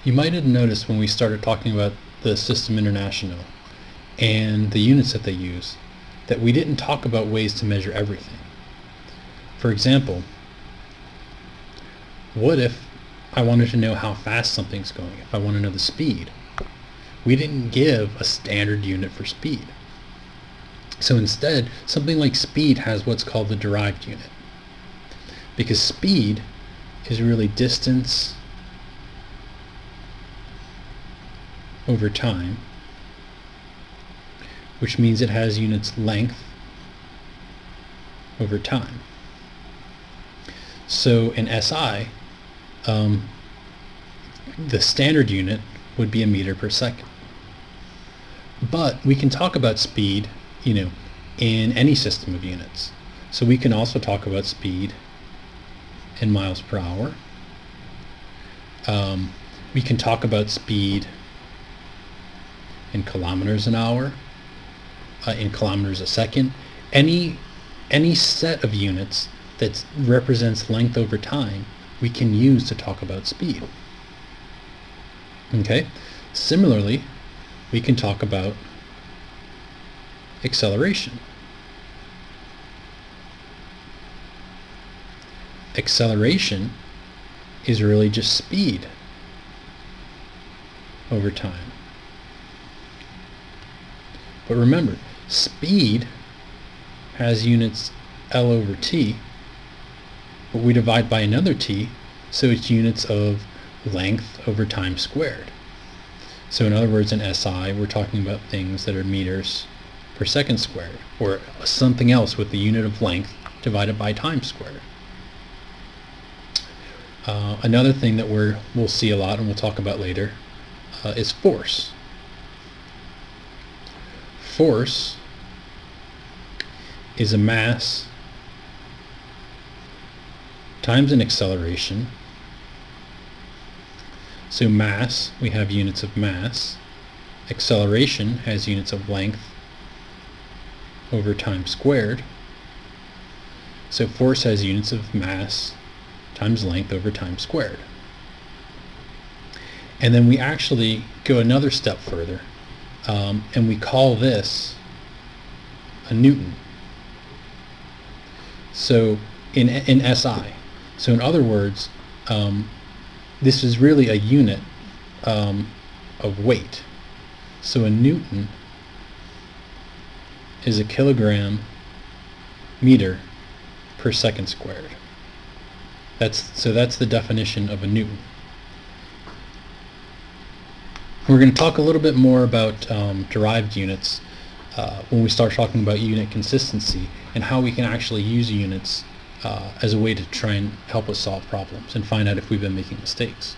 You might have noticed when we started talking about the System International and the units that they use that we didn't talk about ways to measure everything. For example, what if I wanted to know how fast something's going, if I want to know the speed? We didn't give a standard unit for speed. So instead, something like speed has what's called the derived unit. Because speed is really distance over time, which means it has units length over time. So in SI, the standard unit would be a meter per second. But we can talk about speed, in any system of units. So we can also talk about speed in miles per hour. We can talk about speed in kilometers an hour, in kilometers a second. Any set of units that represents length over time, we can use to talk about speed. Okay? Similarly, we can talk about acceleration. Acceleration is really just speed over time. But remember, speed has units L over t, but we divide by another t, so it's units of length over time squared. So in other words, in SI, we're talking about things that are meters per second squared, or something else with the unit of length divided by time squared. Another thing that we'll see a lot and we'll talk about later is force. Force is a mass times an acceleration. So mass, we have units of mass. Acceleration has units of length over time squared. So force has units of mass times length over time squared. And then we actually go another step further, and we call this a Newton. So in SI. So in other words, this is really a unit of weight. So a Newton is a kilogram meter per second squared. That's the definition of a Newton. We're going to talk a little bit more about derived units when we start talking about unit consistency and how we can actually use units as a way to try and help us solve problems and find out if we've been making mistakes.